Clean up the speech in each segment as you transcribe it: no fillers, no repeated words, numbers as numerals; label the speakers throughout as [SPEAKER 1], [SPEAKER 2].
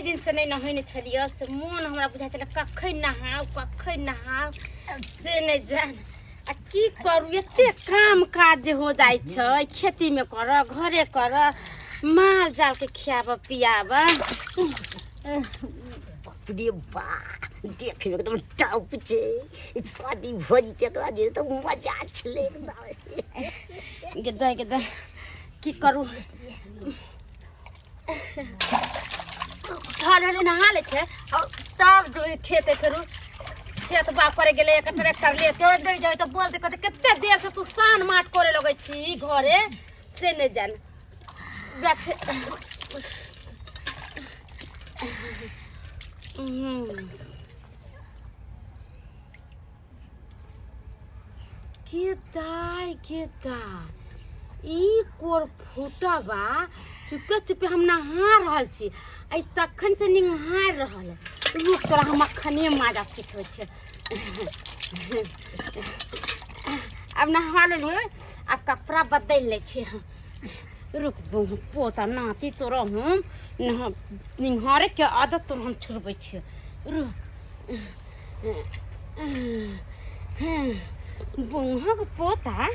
[SPEAKER 1] दिन से नहीं नहैने छलिए से मन हमरा बुझा चले कखन नहाओ से नहीं जान आ की करू एते काम काज हो जाय छै खेती में कर घरे कर माल जाल के खियाब पियाब
[SPEAKER 2] रे बा देखे एकदम टाउप छे शादी भरी तेकरा जे तो मजा छले एकदम
[SPEAKER 1] गेदा की करू खाले नहा ले छे तब जो खेते फेरू खेत बाप करे गेले एक ट्रैक्टर लेके दे जाय तो बोलते कहते केते देर से तू सान माट करे लगै छी घरे से नहीं जान गाछ केदा ई कोर फूटा बा चुपे हम नहा रहल छी आई तखन से निहार रहल रुक तोरा हम अखने माजा सिखबै छै अब नहा लेलु अब कपड़ा बदल ले छी रुक पोता नाती तोरा हम निहारे के आदत तो हम छोड़बै छी रुक बुहा के पोता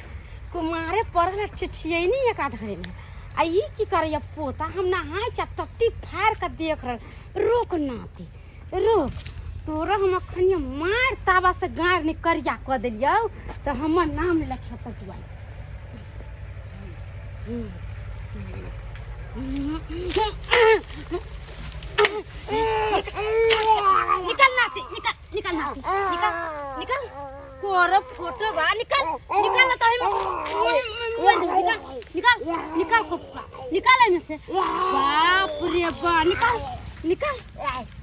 [SPEAKER 1] कुमारे पढ़ल चिठिये नहीं एक आध में आ ई की करे पोता हम नहाय चा टट्टी फाड़ के देख रह रोक नाती रोक तोरा हम अखनी मार तावा से गाड़ ने करिया क देलियो तो हमर नाम लख पटुआ निकल नाती निकल नाती निकल कोर फोटो बा निकल निकाल में से बाप रे बा निकल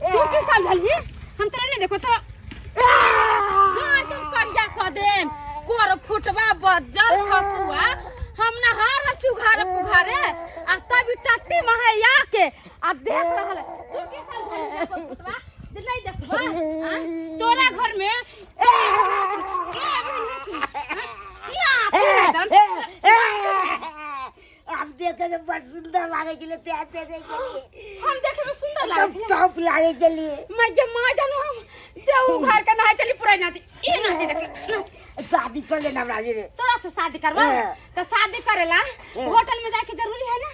[SPEAKER 1] तू की समझली हम तोरा नहीं देखो तो हां तुम करिया क दे कोर फुटवा बजल खसुआ हम नहार चुघारे पुघारे आ तभी टट्टी महैया के आ देख रहल तू की समझली फुटवा नहीं देखबा तोरा घर में
[SPEAKER 2] आप देखे में बड़ सुंदर लागे चले ते देखे के लिए
[SPEAKER 1] हम देखे में सुंदर लागे छे
[SPEAKER 2] टॉप लागे चली
[SPEAKER 1] मैं जे मां जानू हम देऊ घर का ना चली पुराई नाती ई नाती देख
[SPEAKER 2] शादी कर लेना राजे
[SPEAKER 1] तोरा से शादी करवा तो शादी करेला होटल में जाके जरूरी है ना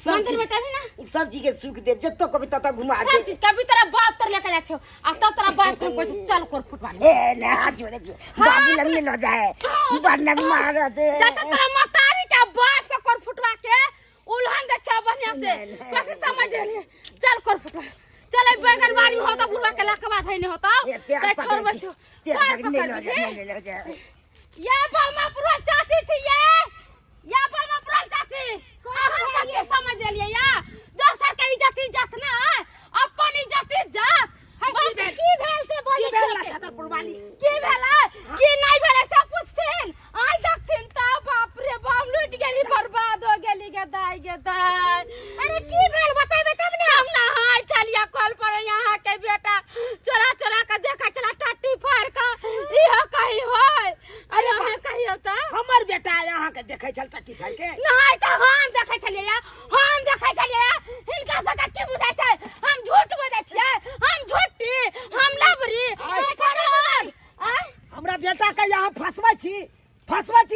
[SPEAKER 1] मंदिर में तभी ना
[SPEAKER 2] सब चीज के सुख दे जत्तो कभी तता घुमा दे
[SPEAKER 1] सब चीज कभी तेरा बाप तर लेके जा छो आ तब तेरा बाप को चल कर फुटवा
[SPEAKER 2] ए ना हाथ जोड़े छे बाबू लगने ल जाए बनक मार दे
[SPEAKER 1] चाचा तेरा मतारी का बाप के कर फुटवा के उल्हन दे छ बढ़िया से कैसे समझ रही चल कर फुटवा चल बैगन बारी में होता बुलवा के लकवा धइने होता ते छोड़ बच्चो
[SPEAKER 2] नहीं ले जा
[SPEAKER 1] ये बामा पुरा चाची छी ये बामा पुरा चाची कहां से समझ लिया या दोसर के इज्जत ना अपन इज्जत जा की भेल से बोली छी
[SPEAKER 2] छतरपुर वाली
[SPEAKER 1] की भेला की नहीं भेले सब पूछथिन आई देखथिन त बाप रे बाप लूट गेली बर्बाद हो गेली गे दाई अरे की भेल बताइबे तब ने हम ना हाय चलिया कॉल पर यहां के बेटा चोरा के देखा चला टट्टी फाड़ का इहो कहीं होय अरे हम कहीं होता
[SPEAKER 2] हमर बेटा यहां के देखे छल टट्टी फाड़ के
[SPEAKER 1] नहीं त हम देखै छलिए हिनका सका की बुझाय छै हम झूठ बोलै छियै हम झूठी हम लबरी
[SPEAKER 2] हमरा बेटा के यहां फसबै छी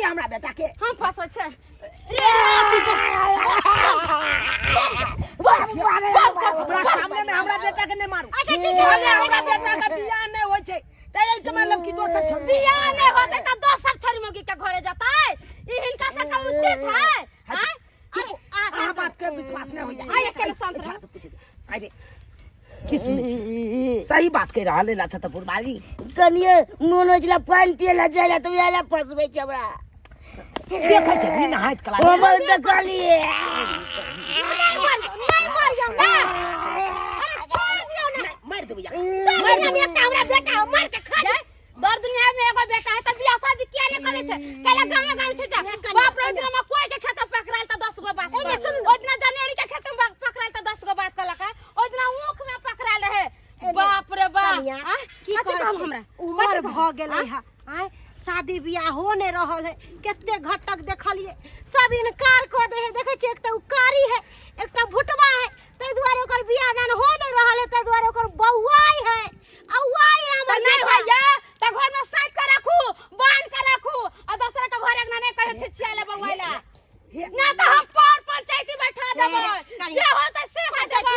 [SPEAKER 2] हमरा बेटा के
[SPEAKER 1] हम फसबै छै रे
[SPEAKER 2] हमरा सामने में हमरा बेटा के नहीं मारू हमरा बेटा के बियाह नहीं होय छै त ए के मतलब की दोसर छोड़
[SPEAKER 1] बियाह नहीं होतै त दोसर छोरी मोगी के घरे जतै ई हिनका से का उचित है हैं
[SPEAKER 2] आ बात के विश्वास नहीं हो जाए
[SPEAKER 1] आय के शांत रह
[SPEAKER 2] पूछ दे आइ दे की सुनै छी सही बात कह रहल है छतरपुर वाली कनिए मनोजला पानी पियला जायला त याला फसबै छै हमरा देखै छै ना हाथ कला ओ बोल त कहलिए
[SPEAKER 1] नहीं मार जाओ ना अरे छोड़ दियो ना
[SPEAKER 2] मार देबे या
[SPEAKER 1] दुनिया में हमरा बेटा मार के खा जाए दर दुनिया में एगो बेटा है त बियाह शादी किया नहीं करे छै कला गांव छै जा बाप रे दिन में कोई के खेत पकड़ाल त 10 गो बात एने सुन ओतना जनेरी के खेत में पकड़ाल त 10 गो बात कलक है ओतना ऊख में पकड़ाल रहे बाप रे बाप
[SPEAKER 3] की कहै छी
[SPEAKER 1] हमरा
[SPEAKER 3] उमर भ गेलै है शादी बियाह हो नहीं रहल है, कितने घटक देखलिए सब इनकार कर दे है। देखे एक तो कारी है, एक तो भुटवा है, ते द्वारे ओकर बियाह दान हो नहीं रहल है, ते द्वारे ओकर बौआई है। औआई है हमर
[SPEAKER 1] नहीं भैया त घर में साइड के रखू, बांध के रखू और दूसरा के घर एक ना नहीं कहे छिछियाले बौआइला ना तो हम पर पंचायती बैठा देबो, जे होतै से हो देबो।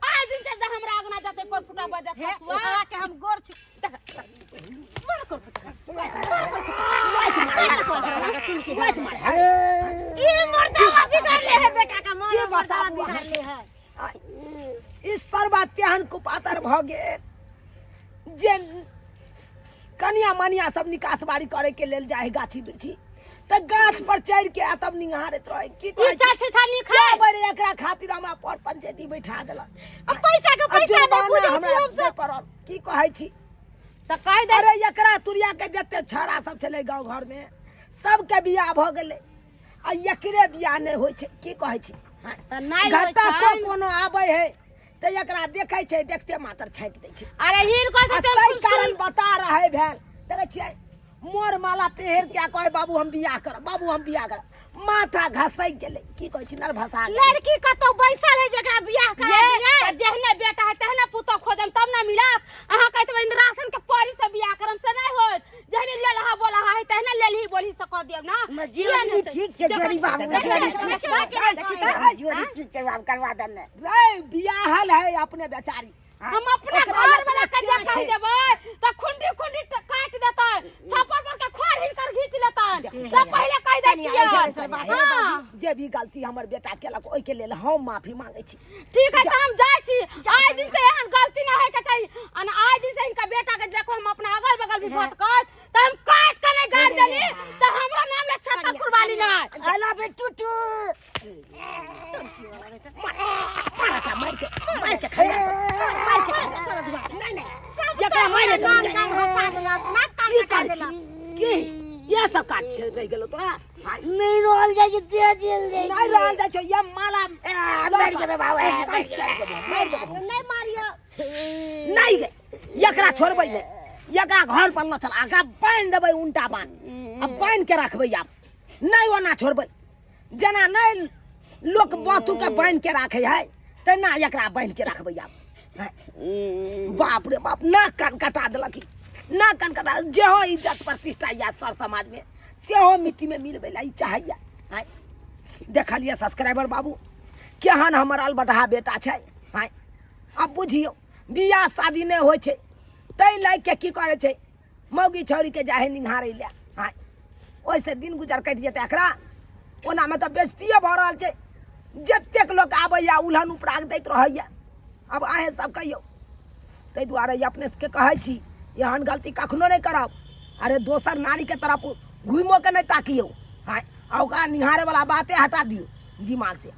[SPEAKER 1] आज दिन से हमरा आगना जाते कोर फुटा बजे फसवा
[SPEAKER 3] के हम गोर छी ये मर्दावा बिगाड़ ले है बेटा का, मोर मर्दावा बिगाड़ ले है।
[SPEAKER 2] इस सर्वात्याहन को पातर भ गेल जे कनिया मनिया सब निकास बाड़ी करे के लेल जाए गाछी बिरछी त गाछ पर चढ़ के आ तब निहारत रहे। की कहै
[SPEAKER 1] चार छे छानी
[SPEAKER 2] क्या बड़े एकरा खातिर हमरा पर पंचायती बैठा देलक।
[SPEAKER 3] अब पैसा के पैसा नहीं बुझै छी हम सब
[SPEAKER 2] पर की कहै छी
[SPEAKER 1] त कह दे।
[SPEAKER 2] अरे एकरा तुरिया के जते छौड़ा सब छले गांव घर में सबके बियाह भ गेले आ एकरे बियाह नहीं होय छै। की कहै छी
[SPEAKER 1] त नहीं होय
[SPEAKER 2] घाटा
[SPEAKER 1] छै।
[SPEAKER 2] कोनो आबै है त एकरा देखै छै, देखते मात्र छांट दै छै।
[SPEAKER 1] अरे हिल को
[SPEAKER 2] आ
[SPEAKER 1] तो
[SPEAKER 2] तै कारण बता रहे भेल देखै छियै मोर माला पेहर के कहे बाबू हम बियाह करब, बाबू हम बियाह करब, माथा घसै गेलै। की कहै छी नर भाषा
[SPEAKER 3] लड़की कतो बैसल है जकरा बियाह करा दिए।
[SPEAKER 1] ये जेहने बेटा है तेहने पुतो खोदम तब ना मिलत। अहाँ कहत बइन राशन के परी से बियाह करम से नहीं होत। जेहने ले लहा बोला है तेहने लेलही बोली से कह देब ना।
[SPEAKER 2] मजीरी ठीक छै जोड़ी बाबू जोड़ी ठीक छै बाबू करवा देने रे बियाहल है अपने बेचारी।
[SPEAKER 1] हम अपने घर वाला के जे कह देबै त खुंडी खुंडी काट देतै, छप्पर पर के खोर हिल कर घीच लेतै। सब पहले कह दै छियै
[SPEAKER 2] जे भी गलती हमर बेटा केलक ओइ के लेल हम माफी मांगै छी।
[SPEAKER 1] ठीक है त हम जाय छी। आज दिन से एहन गलती ना होय के चाहिए। अन आज दिन से इनका बेटा के देखो हम अपना अगल बगल भी भटकत त हम काट के नहीं गाड़ देली त हमरा नाम ले छतरपुर वाली ना
[SPEAKER 2] अला बे टूटू मार के खा नहीं एकरा मारे तो की काट की ये सब काट से रह गेलो तोरा
[SPEAKER 3] नहीं रोल जाय ते जेल जाय
[SPEAKER 2] नहीं रहल जाय छै। ये माला मार के बाबू मार दे
[SPEAKER 3] नहीं मारियो
[SPEAKER 2] नहीं गे एकरा छोड़बै ने, एकरा घर पर न चल आगा बांध देबै उल्टा बांध अब बांध के रखबै। आप नहीं ओना छोड़बै जना नहीं लोक बातू के बांध के राखे है तेना एकरा बांध के रखबै। आप बाप रे बाप नाक कान कटा देलक, नाक कान कटा जेहो इज्जत प्रतिष्ठा या सर समाज में सेहो मिट्टी में मिलबै ला चाहिए। देखलिए सब्सक्राइबर बाबू केहन हमर अलबटहा बेटा छै। अब बुझियो बियाह शादी नहीं होय छै तै लाग के की करे छै मौगी छौड़ी के जाहे निहारे ले ओइसे दिन गुजर कटि जेतै एकरा। ओना में तो बेइज्जतिये भ रहल छै, जतेक लोग आबैया उल्हन उपराग दैत रहैया। अब अहें सब कहियो ताहि दुआरे अपने के कहै छी एहन गलती कखनो नहीं करब। अरे दोसर नारी के तरफ घुमो के नहीं ताकियो। ओकरा निहारे वाला बातें हटा दियो दिमाग से।